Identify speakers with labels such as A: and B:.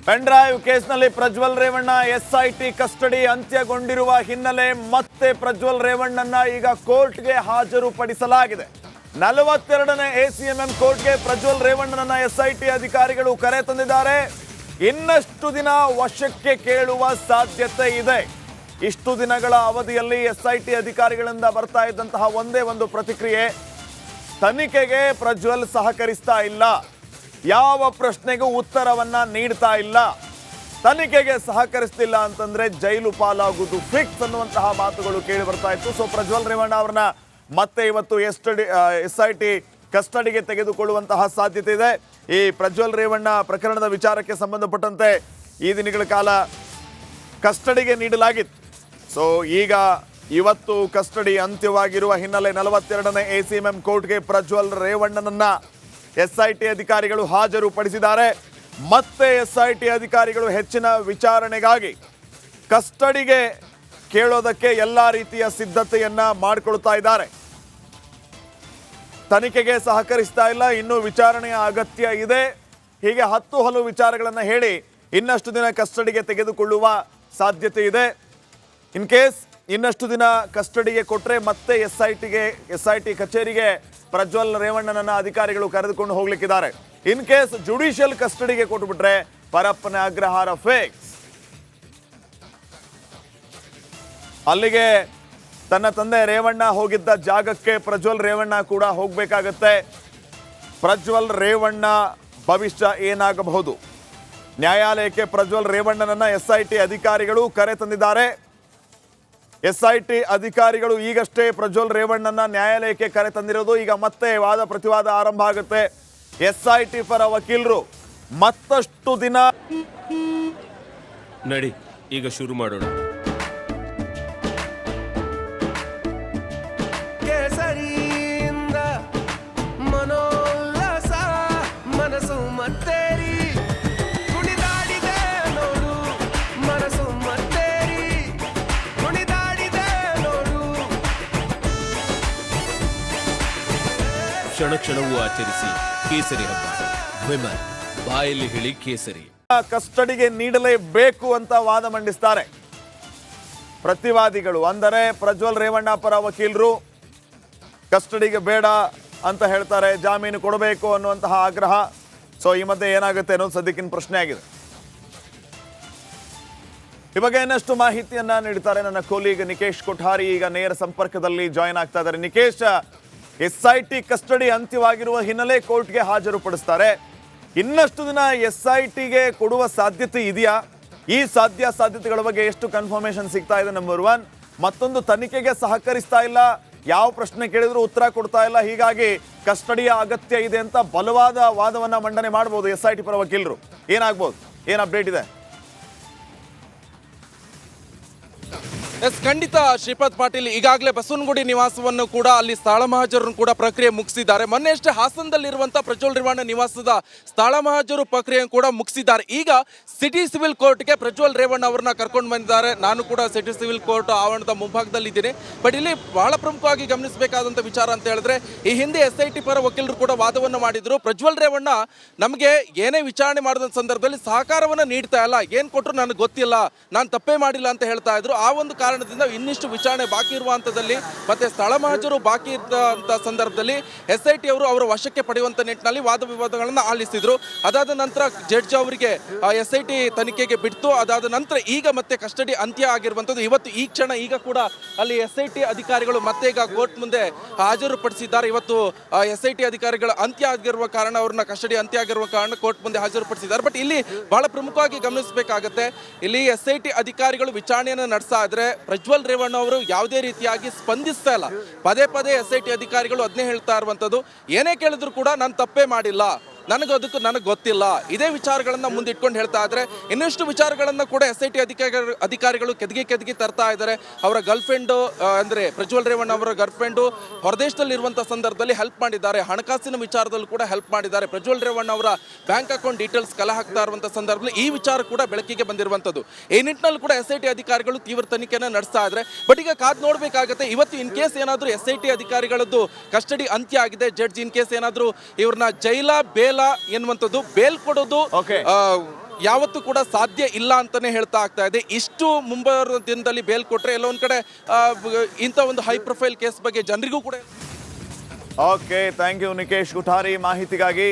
A: Pen drive ಕೇಸ್ನಲ್ಲಿ Prajwal Revanna SIT custody ಅಂತ್ಯಗೊಂಡಿರುವ ಹಿನ್ನೆಲೆ ಮತ್ತೆ ಪ್ರಜ್ವಲ್ ರೇವಣ್ಣನ ಈಗ ಕೋರ್ಟ್ಗೆ ಹಾಜರುಪಡಿಸಲಾಗಿದೆ. 42ನೇ ಎಸಿಎಂಎಂ ಕೋರ್ಟ್ಗೆ ಪ್ರಜ್ವಲ್ ರೇವಣ್ಣನನ್ನ ಎಸ್ಐಟಿ ಅಧಿಕಾರಿಗಳು ಕರೆ ತಂದಿದ್ದಾರೆ. ಇನ್ನಷ್ಟು ದಿನ ವಶಕ್ಕೆ ಕೇಳುವ ಸಾಧ್ಯತೆ ಇದೆ. ಇಷ್ಟು ದಿನಗಳ ಅವಧಿಯಲ್ಲಿ ಎಸ್ಐಟಿ ಅಧಿಕಾರಿಗಳಿಂದ ಬರ್ತಾ ಇದ್ದಂತಹ ಒಂದೇ ಒಂದು ಪ್ರತಿಕ್ರಿಯೆ, ತನಿಖೆಗೆ ಪ್ರಜ್ವಲ್ ಸಹಕರಿಸ್ತಾ ಇಲ್ಲ, ಯಾವ ಪ್ರಶ್ನೆಗೂ ಉತ್ತರವನ್ನ ನೀಡ್ತಾ ಇಲ್ಲ, ತನಿಖೆಗೆ ಸಹಕರಿಸ್ತಿಲ್ಲ ಅಂತಂದ್ರೆ ಜೈಲು ಪಾಲಾಗುವುದು ಫಿಕ್ಸ್ ಅನ್ನುವಂತಹ ಮಾತುಗಳು ಕೇಳಿ ಬರ್ತಾ ಇತ್ತು. ಸೊ ಪ್ರಜ್ವಲ್ ರೇವಣ್ಣ ಅವರನ್ನ ಮತ್ತೆ ಇವತ್ತು ಎಸ್ಐಟಿ ಕಸ್ಟಡಿಗೆ ತೆಗೆದುಕೊಳ್ಳುವಂತಹ ಸಾಧ್ಯತೆ ಇದೆ. ಈ ಪ್ರಜ್ವಲ್ ರೇವಣ್ಣ ಪ್ರಕರಣದ ವಿಚಾರಕ್ಕೆ ಸಂಬಂಧಪಟ್ಟಂತೆ ಈ ದಿನಗಳ ಕಾಲ ಕಸ್ಟಡಿಗೆ ನೀಡಲಾಗಿತ್ತು. ಸೊ ಈಗ ಇವತ್ತು ಕಸ್ಟಡಿ ಅಂತ್ಯವಾಗಿರುವ ಹಿನ್ನೆಲೆ 42ನೇ ಎಸಿಎಂಎಂ ಕೋರ್ಟ್ಗೆ ಪ್ರಜ್ವಲ್ ರೇವಣ್ಣನನ್ನ ಎಸ್ಐಟಿ ಅಧಿಕಾರಿಗಳು ಹಾಜರುಪಡಿಸಿದ್ದಾರೆ. ಮತ್ತೆ ಎಸ್ಐಟಿ ಅಧಿಕಾರಿಗಳು ಹೆಚ್ಚಿನ ವಿಚಾರಣೆಗಾಗಿ ಕಸ್ಟಡಿಗೆ ಕೇಳೋದಕ್ಕೆ ಎಲ್ಲ ರೀತಿಯ ಸಿದ್ಧತೆಯನ್ನ ಮಾಡಿಕೊಳ್ತಾ ಇದ್ದಾರೆ. ತನಿಖೆಗೆ ಸಹಕರಿಸ್ತಾ ಇಲ್ಲ, ಇನ್ನೂ ವಿಚಾರಣೆಯ ಅಗತ್ಯ ಇದೆ, ಹೀಗೆ 10 ಹಲವು ವಿಚಾರಗಳನ್ನು ಹೇಳಿ ಇನ್ನಷ್ಟು ದಿನ ಕಸ್ಟಡಿಗೆ ತೆಗೆದುಕೊಳ್ಳುವ ಸಾಧ್ಯತೆ ಇದೆ. ಇನ್ ಕೇಸ್ ಇನ್ನಷ್ಟು ದಿನ ಕಸ್ಟಡಿಗೆ ಕೊಟ್ಟರೆ ಮತ್ತೆ ಎಸ್ಐಟಿ ಕಚೇರಿಗೆ ಪ್ರಜ್ವಲ್ ರೇವಣ್ಣನನ್ನ ಅಧಿಕಾರಿಗಳು ಕರೆದುಕೊಂಡು ಹೋಗ್ಲಿಕ್ಕಿದ್ದಾರೆ. ಇನ್ ಕೇಸ್ ಜುಡಿಷಿಯಲ್ ಕಸ್ಟಡಿಗೆ ಕೊಟ್ಟುಬಿಟ್ರೆ ಪರಪ್ಪನ ಅಗ್ರಹಾರ ಫಿಕ್ಸ್. ಅಲ್ಲಿಗೆ ತನ್ನ ತಂದೆ ರೇವಣ್ಣ ಹೋಗಿದ್ದ ಜಾಗಕ್ಕೆ ಪ್ರಜ್ವಲ್ ರೇವಣ್ಣ ಕೂಡ ಹೋಗಬೇಕಾಗತ್ತೆ. ಪ್ರಜ್ವಲ್ ರೇವಣ್ಣ ಭವಿಷ್ಯ ಏನಾಗಬಹುದು? ನ್ಯಾಯಾಲಯಕ್ಕೆ ಪ್ರಜ್ವಲ್ ರೇವಣ್ಣನನ್ನ ಎಸ್ಐಟಿ ಅಧಿಕಾರಿಗಳು ಕರೆ ತಂದಿದ್ದಾರೆ. ಎಸ್ಐಟಿ ಅಧಿಕಾರಿಗಳು ಈಗಷ್ಟೇ ಪ್ರಜ್ವಲ್ ರೇವಣ್ಣನ ನ್ಯಾಯಾಲಯಕ್ಕೆ ಕರೆ ತಂದಿರೋದು. ಈಗ ಮತ್ತೆ ವಾದ ಪ್ರತಿವಾದ ಆರಂಭ ಆಗುತ್ತೆ. ಎಸ್ಐಟಿ ಪರ ವಕೀಲರು ಮತ್ತಷ್ಟು ದಿನ
B: ನಡಿ ಈಗ ಶುರು ಮಾಡೋಣ.
C: ಕೇಸರಿಯಿಂದ ಮನೋಲ್ಲಾಸ ಮನಸ್ಸು ಮತ್ತೇರಿ ಕುಣಿದಾಡಿದೆ ನೋಡು, ಮನಸ್ಸು ಮತ್ತೇರಿ ಕುಣಿದಾಡಿದೆ ನೋಡು.
B: ಕ್ಷಣ ಕ್ಷಣವೂ ಆಚರಿಸಿ ಕೇಸರಿ ಹಬ್ಬ. ವಿಮಲ್ ಬಾಯಲ್ಲಿ ಹೇಳಿ ಕೇಸರಿ.
A: ಕಸ್ಟಡಿಗೆ ನೀಡಲೇಬೇಕು ಅಂತ ವಾದ ಮಂಡಿಸ್ತಾರೆ ಪ್ರತಿವಾದಿಗಳು. ಅಂದರೆ ಪ್ರಜ್ವಲ್ ರೇವಣ್ಣ ಪರ ವಕೀಲರು ಕಸ್ಟಡಿಗೆ ಬೇಡ ಅಂತ ಹೇಳ್ತಾರೆ, ಜಾಮೀನು ಕೊಡಬೇಕು ಅನ್ನುವಂತಹ ಆಗ್ರಹ. ಸೊ ಈ ಮಧ್ಯೆ ಏನಾಗುತ್ತೆ ಅನ್ನೋದು ಸದ್ಯಕ್ಕಿನ ಪ್ರಶ್ನೆ ಆಗಿದೆ. ಈ ಬಗ್ಗೆ ಇನ್ನಷ್ಟು ಮಾಹಿತಿಯನ್ನ ನೀಡ್ತಾರೆ ನನ್ನ ಕೊಲೀಗ್ ನಿಕೇಶ್ ಕೊಠಾರಿ. ಈಗ ನೇರ ಸಂಪರ್ಕದಲ್ಲಿ ಜಾಯಿನ್ ಆಗ್ತಾ ಇದ್ದಾರೆ. ನಿಕೇಶ್, ಎಸ್ಐಟಿ ಕಸ್ಟಡಿ ಅಂತ್ಯವಾಗಿರುವ ಹಿನ್ನೆಲೆ ಕೋರ್ಟ್ಗೆ ಹಾಜರುಪಡಿಸ್ತಾರೆ. ಇನ್ನಷ್ಟು ದಿನ ಎಸ್ಐಟಿಗೆ ಕೊಡುವ ಸಾಧ್ಯತೆ ಇದೆಯಾ? ಈ ಸಾಧ್ಯತೆಗಳ ಬಗ್ಗೆ ಎಷ್ಟು ಕನ್ಫರ್ಮೇಶನ್ ಸಿಗ್ತಾ ಇದೆ? ನಂಬರ್ 1. ಮತ್ತೊಂದು, ತನಿಖೆಗೆ ಸಹಕರಿಸ್ತಾ ಇಲ್ಲ, ಯಾವ ಪ್ರಶ್ನೆ ಕೇಳಿದ್ರು ಉತ್ತರ ಕೊಡ್ತಾ ಇಲ್ಲ, ಹೀಗಾಗಿ ಕಸ್ಟಡಿಯ ಅಗತ್ಯ ಇದೆ ಅಂತ ಬಲವಾದ ವಾದವನ್ನ ಮಂಡನೆ ಮಾಡಬಹುದು ಎಸ್ಐಟಿ ಪರ ವಕೀಲರು. ಏನಾಗ್ಬೋದು? ಏನ್ ಅಪ್ಡೇಟ್ ಇದೆ?
D: ಖಂಡಿತ ಶ್ರೀಪಾದ್ ಪಾಟೀಲ್, ಈಗಾಗಲೇ ಬಸವನಗುಡಿ ನಿವಾಸವನ್ನು ಕೂಡ ಅಲ್ಲಿ ಸ್ಥಳ ಮಹಾಜರನ್ನು ಕೂಡ ಪ್ರಕ್ರಿಯೆ ಮುಗಿಸಿದ್ದಾರೆ. ಮೊನ್ನೆ ಅಷ್ಟೇ ಹಾಸನದಲ್ಲಿರುವಂತಹ ಪ್ರಜ್ವಲ್ ರೇವಣ್ಣ ನಿವಾಸದ ಸ್ಥಳ ಮಹಾಜರು ಪ್ರಕ್ರಿಯೆಯನ್ನು ಕೂಡ ಮುಗಿಸಿದ್ದಾರೆ. ಈಗ ಸಿಟಿ ಸಿವಿಲ್ ಕೋರ್ಟ್ಗೆ ಪ್ರಜ್ವಲ್ ರೇವಣ್ಣ ಅವರನ್ನ ಕರ್ಕೊಂಡು ಬಂದಿದ್ದಾರೆ. ನಾನು ಕೂಡ ಸಿಟಿ ಸಿವಿಲ್ ಕೋರ್ಟ್ ಆವರಣದ ಮುಂಭಾಗದಲ್ಲಿದ್ದೀನಿ. ಬಟ್ ಇಲ್ಲಿ ಬಹಳ ಪ್ರಮುಖವಾಗಿ ಗಮನಿಸಬೇಕಾದಂಥ ವಿಚಾರ ಅಂತ ಹೇಳಿದ್ರೆ, ಈ ಹಿಂದೆ ಎಸ್ಐಟಿ ಪರ ವಕೀಲರು ಕೂಡ ವಾದವನ್ನು ಮಾಡಿದ್ರು. ಪ್ರಜ್ವಲ್ ರೇವಣ್ಣ ನಮಗೆ ಏನೇ ವಿಚಾರಣೆ ಮಾಡಿದ ಸಂದರ್ಭದಲ್ಲಿ ಸಹಕಾರವನ್ನು ನೀಡ್ತಾ ಇಲ್ಲ, ಏನು ಕೊಟ್ಟರು ನನಗೆ ಗೊತ್ತಿಲ್ಲ, ನಾನು ತಪ್ಪೇ ಮಾಡಿಲ್ಲ ಅಂತ ಹೇಳ್ತಾ ಇದ್ರು. ಆ ಒಂದು ಕಾರಣದಿಂದ ಇನ್ನಿಷ್ಟು ವಿಚಾರಣೆ ಬಾಕಿ ಇರುವ ಹಂತದಲ್ಲಿ ಮತ್ತೆ ಸ್ಥಳ ಮಹಾಜರು ಬಾಕಿ ಇದ್ದಂತ ಸಂದರ್ಭದಲ್ಲಿ ಎಸ್ಐಟಿ ಅವರು ಅವರ ವಶಕ್ಕೆ ಪಡೆಯುವಂತ ನಿಟ್ಟಿನಲ್ಲಿ ವಾದ ವಿವಾದಗಳನ್ನು ಆಲಿಸಿದ್ರು. ಅದಾದ ನಂತರ ಜಡ್ಜ್ ಅವರಿಗೆ ಎಸ್ಐಟಿ ತನಿಖೆಗೆ ಬಿಡ್ತು. ಅದಾದ ನಂತರ ಈಗ ಮತ್ತೆ ಕಸ್ಟಡಿ ಅಂತ್ಯ ಆಗಿರುವಂತದ್ದು. ಇವತ್ತು ಈ ಕ್ಷಣ ಈಗ ಕೂಡ ಅಲ್ಲಿ ಎಸ್ಐಟಿ ಅಧಿಕಾರಿಗಳು ಮತ್ತೆ ಈಗ ಕೋರ್ಟ್ ಮುಂದೆ ಹಾಜರುಪಡಿಸಿದ್ದಾರೆ. ಇವತ್ತು ಎಸ್ಐಟಿ ಅಧಿಕಾರಿಗಳ ಅಂತ್ಯ ಆಗಿರುವ ಕಾರಣ, ಅವ್ರನ್ನ ಕಸ್ಟಡಿ ಅಂತ್ಯ ಆಗಿರುವ ಕಾರಣ ಕೋರ್ಟ್ ಮುಂದೆ ಹಾಜರುಪಡಿಸಿದ್ದಾರೆ. ಬಟ್ ಇಲ್ಲಿ ಬಹಳ ಪ್ರಮುಖವಾಗಿ ಗಮನಿಸಬೇಕಾಗುತ್ತೆ, ಇಲ್ಲಿ ಎಸ್ಐಟಿ ಅಧಿಕಾರಿಗಳು ವಿಚಾರಣೆಯನ್ನು ನಡೆಸ್ತಾ ಇದ್ರೆ ಪ್ರಜ್ವಲ್ ರೇವಣ್ಣ ಅವರು ಯಾವುದೇ ರೀತಿಯಾಗಿ ಸ್ಪಂದಿಸ್ತಾ ಇಲ್ಲ. ಪದೇ ಪದೇ ಎಸ್ಐಟಿ ಅಧಿಕಾರಿಗಳು ಅದನ್ನೇ ಹೇಳ್ತಾ ಇರುವಂತದ್ದು, ಏನೇ ಕೇಳಿದ್ರು ಕೂಡ ನಾನು ತಪ್ಪೇ ಮಾಡಿಲ್ಲ, ನನಗೆ ಗೊತ್ತಿಲ್ಲ, ಇದೇ ವಿಚಾರಗಳನ್ನ ಮುಂದಿಟ್ಕೊಂಡು ಹೇಳ್ತಾ ಇದ್ದಾರೆ. ಇನ್ನಷ್ಟು ವಿಚಾರಗಳನ್ನ ಕೂಡ ಎಸ್ಐಟಿ ಅಧಿಕಾರಿಗಳು ಕೆದಗಿ ತರ್ತಾ ಇದ್ದಾರೆ. ಅವರ ಗರ್ಲ್ಫ್ರೆಂಡ್ ಅಂದ್ರೆ ಪ್ರಜ್ವಲ್ ರೇವಣ್ಣ ಅವರ ಗರ್ಲ್ಫ್ರೆಂಡು ಹೊರದೇಶದಲ್ಲಿ ಇರುವಂತಹ ಸಂದರ್ಭದಲ್ಲಿ ಹೆಲ್ಪ್ ಮಾಡಿದ್ದಾರೆ, ಹಣಕಾಸಿನ ವಿಚಾರದಲ್ಲೂ ಕೂಡ ಹೆಲ್ಪ್ ಮಾಡಿದ್ದಾರೆ. ಪ್ರಜ್ವಲ್ ರೇವಣ್ಣ ಅವರ ಬ್ಯಾಂಕ್ ಅಕೌಂಟ್ ಡೀಟೇಲ್ಸ್ ಕಲೆ ಹಾಕ್ತಾ ಇರುವಂತಹ ಸಂದರ್ಭದಲ್ಲಿ ಈ ವಿಚಾರ ಕೂಡ ಬೆಳಕಿಗೆ ಬಂದಿರುವಂತದ್ದು. ಈ ನಿಟ್ಟಿನಲ್ಲಿ ಕೂಡ ಎಸ್ಐಟಿ ಅಧಿಕಾರಿಗಳು ತೀವ್ರ ತನಿಖೆಯನ್ನು ನಡೆಸ್ತಾ ಇದ್ದಾರೆ. ಬಟ್ ಈಗ ಕಾದ್ ನೋಡ್ಬೇಕಾಗತ್ತೆ, ಇವತ್ತು ಇನ್ ಕೇಸ್ ಏನಾದ್ರು ಎಸ್ಐಟಿ ಅಧಿಕಾರಿಗಳದ್ದು ಕಸ್ಟಡಿ ಅಂತ್ಯ ಆಗಿದೆ, ಜಡ್ಜ್ ಇನ್ ಕೇಸ್ ಏನಾದ್ರು ಇವ್ರನ್ನ ಜೈಲ ಬೇಲ್ ಎನ್ನುವಂಥದ್ದು, ಬೇಲ್ ಕೊಡೋದು ಯಾವತ್ತೂ ಕೂಡ ಸಾಧ್ಯ ಇಲ್ಲ ಅಂತಾನೆ ಹೇಳ್ತಾ ಆಗ್ತಾ ಇದೆ. ಇಷ್ಟು ಮುಂಬರುವ ದಿನದಲ್ಲಿ ಬೇಲ್ ಕೊಟ್ರೆ ಎಲ್ಲ ಒಂದ್ ಕಡೆ ಇಂಥ ಒಂದು ಹೈ ಪ್ರೊಫೈಲ್ ಕೇಸ್ ಬಗ್ಗೆ ಜನರಿಗೂ ಕೂಡ
A: ಓಕೆ, ಥ್ಯಾಂಕ್ ಯು ನಿಕೇಶ್ ಕುಠಾರಿ ಮಾಹಿತಿಗಾಗಿ.